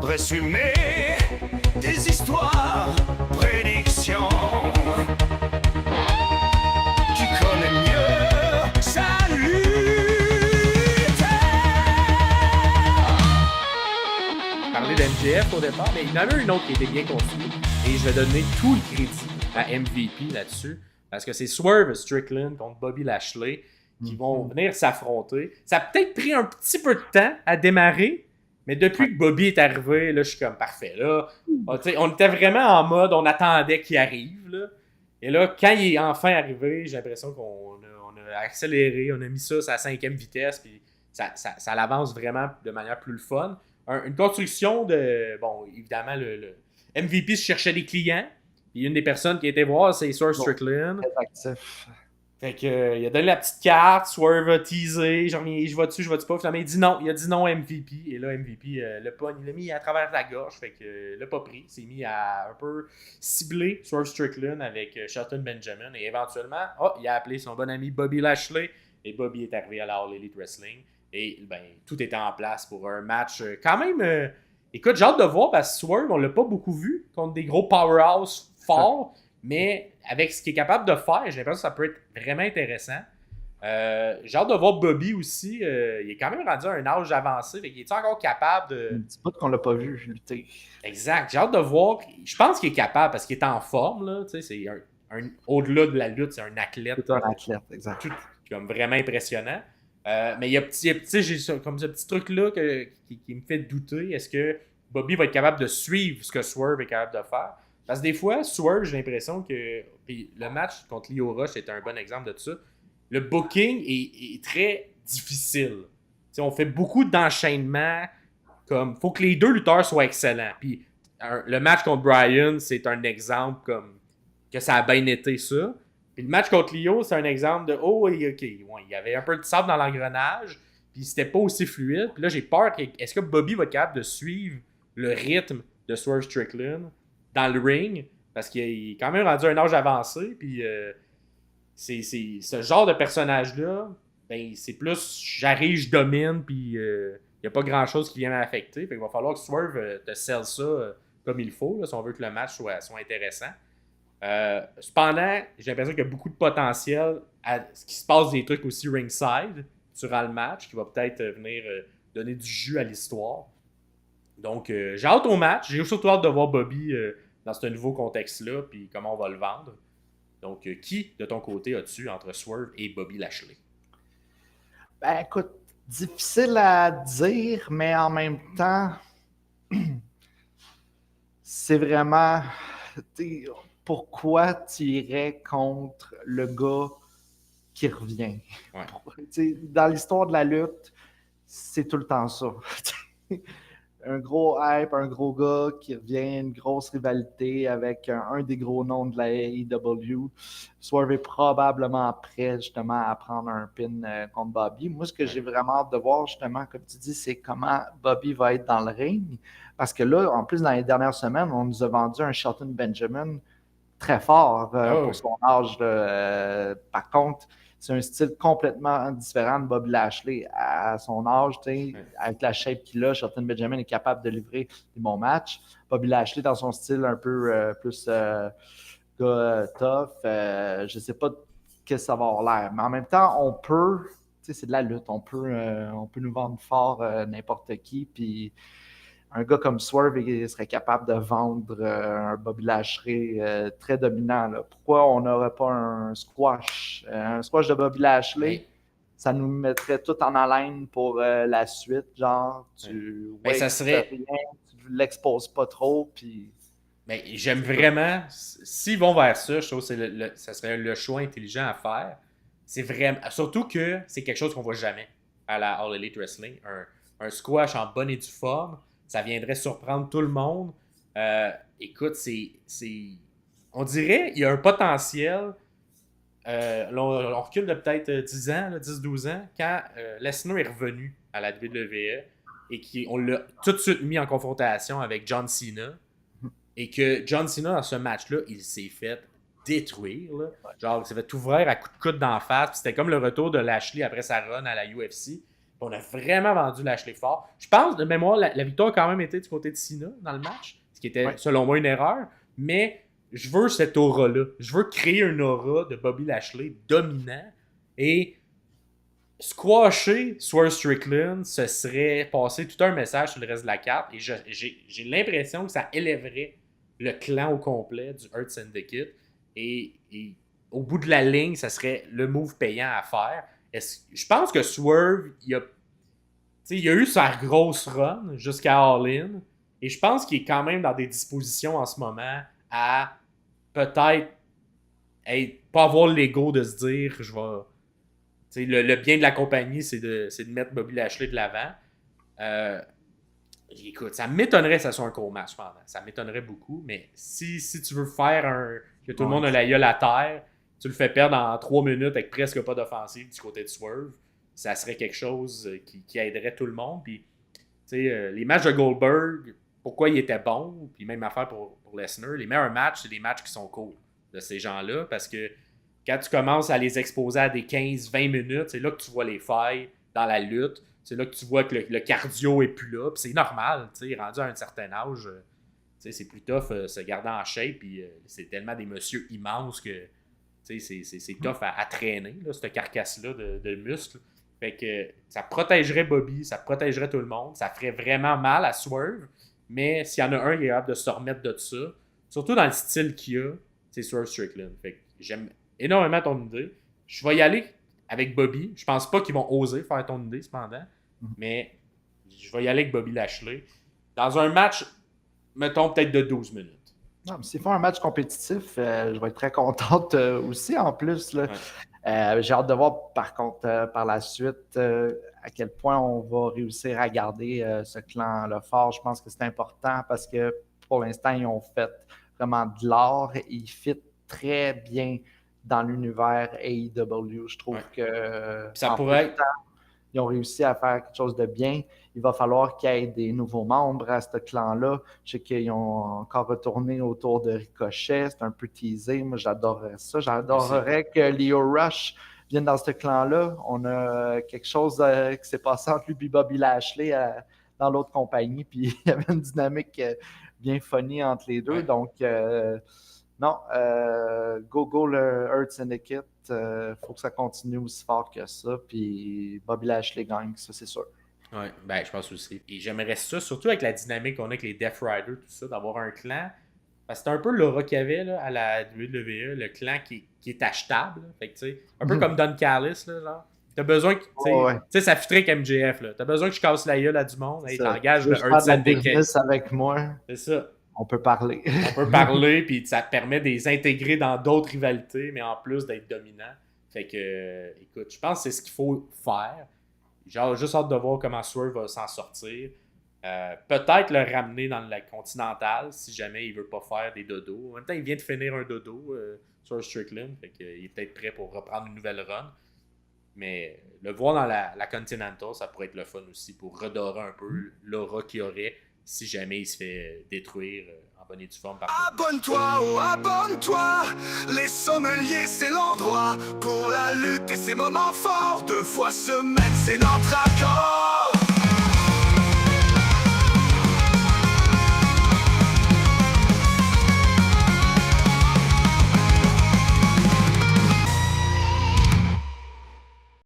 résumé des histoires, prédictions. Tu connais mieux sa lutte. Parler d'MJF au départ, mais il y en a une autre qui était bien construite et je vais donner tout le crédit à MVP là-dessus parce que c'est Swerve Strickland contre Bobby Lashley qui vont venir s'affronter. Ça a peut-être pris un petit peu de temps à démarrer, mais depuis que Bobby est arrivé, là, je suis comme parfait. Là, on était vraiment en mode, on attendait qu'il arrive. Là. Et là, quand il est enfin arrivé, j'ai l'impression qu'on a accéléré, on a mis ça à la 5e vitesse, puis ça l'avance vraiment de manière plus le fun. Une construction de... Bon, évidemment, le MVP se cherchait des clients. Puis une des personnes qui était voir, c'est Swerve Strickland. Très actif. Fait que, il a donné la petite carte, Swerve a teasé, genre, je vais-tu pas. Finalement, il a dit non MVP. Et là, MVP, il l'a mis à travers la gorge. Fait que l'a pas pris. Il s'est mis à un peu cibler Swerve Strickland avec Shelton Benjamin. Et éventuellement, il a appelé son bon ami Bobby Lashley. Et Bobby est arrivé à la All Elite Wrestling. Et ben, tout était en place pour un match quand même... écoute, j'ai hâte de voir parce que Swerve, on l'a pas beaucoup vu contre des gros powerhouse forts. Mais avec ce qu'il est capable de faire, j'ai l'impression que ça peut être vraiment intéressant. J'ai hâte de voir Bobby aussi. Il est quand même rendu à un âge avancé. Il est encore capable de... Un petit bout qu'on l'a pas vu lutter. Exact. J'ai hâte de voir. Je pense qu'il est capable parce qu'il est en forme. Là. C'est au-delà de la lutte, c'est un athlète. C'est un athlète, exact. Tout, comme vraiment impressionnant. Mais il y a j'ai comme ce petit truc-là qui me fait douter. Est-ce que Bobby va être capable de suivre ce que Swerve est capable de faire? Parce que des fois, Swerve, j'ai l'impression que... Puis le match contre Lio Rush était un bon exemple de ça. Le booking est très difficile. T'sais, on fait beaucoup d'enchaînements. Comme, faut que les deux lutteurs soient excellents. Puis le match contre Bryan, c'est un exemple comme que ça a bien été ça. Puis le match contre Lio, c'est un exemple de OK, il y avait un peu de sable dans l'engrenage, puis c'était pas aussi fluide. Puis là, j'ai peur est-ce que Bobby va être capable de suivre le rythme de Swerve Strickland dans le ring, parce qu'il est quand même rendu à un âge avancé, puis c'est ce genre de personnage-là, ben c'est plus j'arrive, je domine, puis il n'y a pas grand-chose qui vient m'affecter. Fait qu'il va falloir que Swerve te selle ça comme il faut, là, si on veut que le match soit intéressant. Cependant, j'ai l'impression qu'il y a beaucoup de potentiel à ce qui se passe des trucs aussi ringside durant le match, qui va peut-être venir donner du jus à l'histoire. Donc, j'ai hâte au match. J'ai surtout hâte de voir Bobby dans ce nouveau contexte-là, puis comment on va le vendre. Donc, qui, de ton côté, as-tu entre Swerve et Bobby Lashley? Ben, écoute, difficile à dire, mais en même temps, c'est vraiment... Pourquoi tu irais contre le gars qui revient? Ouais. Dans l'histoire de la lutte, c'est tout le temps ça. Un gros hype, un gros gars qui revient, une grosse rivalité avec un des gros noms de la AEW. Swerve est probablement prêt justement à prendre un pin contre Bobby. Moi, ce que j'ai vraiment hâte de voir justement, comme tu dis, c'est comment Bobby va être dans le ring. Parce que là, en plus, dans les dernières semaines, on nous a vendu un Shelton Benjamin très fort pour son âge. Par contre, c'est un style complètement différent de Bobby Lashley. À son âge, avec la shape qu'il a, Shelton Benjamin est capable de livrer des bons matchs. Bobby Lashley, dans son style un peu plus gars tough, je ne sais pas qu'est-ce que ça va avoir l'air. Mais en même temps, on peut, c'est de la lutte, on peut nous vendre fort n'importe qui. Puis un gars comme Swerve serait capable de vendre un Bobby Lashley très dominant. Là. Pourquoi on n'aurait pas un squash? Un squash de Bobby Lashley, ça nous mettrait tout en haleine pour la suite. Genre, ça serait... tu l'exposes pas trop. Puis... Mais j'aime vraiment... S'ils vont vers ça, je trouve que ça serait le choix intelligent à faire. C'est vraiment... Surtout que c'est quelque chose qu'on voit jamais à la All Elite Wrestling. Un squash en bonne et due forme. Ça viendrait surprendre tout le monde. Écoute, on dirait qu'il y a un potentiel. On recule de peut-être 10 ans, 10-12 ans, quand Lesnar est revenu à la WWE et qu'on l'a tout de suite mis en confrontation avec John Cena. Et que John Cena, dans ce match-là, il s'est fait détruire. Là. Genre, il s'est fait ouvrir à coups de coude d'en face. C'était comme le retour de Lashley après sa run à la UFC. On a vraiment vendu Lashley fort. Je pense, de mémoire, la victoire a quand même été du côté de Cena dans le match, ce qui était, selon moi, une erreur. Mais je veux cette aura-là. Je veux créer une aura de Bobby Lashley dominant et squasher Swerve Strickland, ce serait passer tout un message sur le reste de la carte. Et j'ai l'impression que ça élèverait le clan au complet du Hurt Syndicate. Et au bout de la ligne, ça serait le move payant à faire. Je pense que Swerve, il a eu sa grosse run jusqu'à All-In. Et je pense qu'il est quand même dans des dispositions en ce moment à peut-être pas avoir l'ego de se dire je vais. Le bien de la compagnie, c'est de mettre Bobby Lashley de l'avant. Écoute, ça m'étonnerait que ça soit un court match pendant. Ça m'étonnerait beaucoup, mais si tu veux faire que tout le monde a la gueule à terre, tu le fais perdre en 3 minutes avec presque pas d'offensive du côté de Swerve, ça serait quelque chose qui aiderait tout le monde. Puis, les matchs de Goldberg, pourquoi il était bon, puis même affaire pour Lesnar, les meilleurs matchs, c'est des matchs qui sont cool de ces gens-là, parce que quand tu commences à les exposer à des 15-20 minutes, c'est là que tu vois les failles dans la lutte. C'est là que tu vois que le cardio est plus là. Puis c'est normal, rendu à un certain âge, c'est plus tough se garder en shape. Puis c'est tellement des messieurs immenses que c'est tough à traîner, là, cette carcasse-là de muscles. Fait que ça protégerait Bobby, ça protégerait tout le monde. Ça ferait vraiment mal à Swerve. Mais s'il y en a un qui est capable de se remettre de ça, surtout dans le style qu'il a, c'est Swerve Strickland. Fait que j'aime énormément ton idée. Je vais y aller avec Bobby. Je pense pas qu'ils vont oser faire ton idée, cependant. Mais je vais y aller avec Bobby Lashley. Dans un match, mettons peut-être de 12 minutes. Non, mais s'ils font un match compétitif, je vais être très contente aussi en plus. Là. Ouais. J'ai hâte de voir par contre par la suite à quel point on va réussir à garder ce clan-là fort. Je pense que c'est important parce que pour l'instant, ils ont fait vraiment de l'art et ils fit très bien dans l'univers AEW. Je trouve que ça pourrait être... ils ont réussi à faire quelque chose de bien. Il va falloir qu'il y ait des nouveaux membres à ce clan-là. Je sais qu'ils ont encore retourné autour de Ricochet. C'est un peu teasé. Moi, j'adorerais ça. J'adorerais que Leo Rush vienne dans ce clan-là. On a quelque chose qui s'est passé entre lui et Bobby Lashley dans l'autre compagnie. Puis il y avait une dynamique bien funny entre les deux. Ouais. Donc, non, go le Hurt Syndicate. Faut que ça continue aussi fort que ça. Puis Bobby Lashley gagne, ça c'est sûr. Oui, ben je pense aussi. Et j'aimerais ça, surtout avec la dynamique qu'on a avec les Death Riders, tout ça, d'avoir un clan. Parce que c'est un peu l'aura qu'il y avait là, à la WWE, le clan qui est achetable. Là. Fait que, tu sais, un peu comme Don Callis, là, genre. T'as besoin que. Tu sais, ça fitterait avec MJF, là. T'as besoin que je casse la gueule à du monde. Et t'engages le Hurt Syndicate. Avec moi. C'est ça. On peut parler. On peut parler, puis ça te permet de les intégrer dans d'autres rivalités, mais en plus d'être dominant. Fait que, écoute, je pense que c'est ce qu'il faut faire. J'ai juste hâte de voir comment Swerve va s'en sortir. Peut-être le ramener dans la Continentale, si jamais il veut pas faire des dodos. En même temps, il vient de finir un dodo, Swerve Strickland, fait qu'il est peut-être prêt pour reprendre une nouvelle run. Mais le voir dans la Continental, ça pourrait être le fun aussi, pour redorer un peu l'aura qu'il aurait si jamais il se fait détruire en bonne et due forme par... Abonne-toi, oh abonne-toi. Les sommeliers, c'est l'endroit pour la lutte et ses moments forts. 2 fois semaine, c'est notre accord.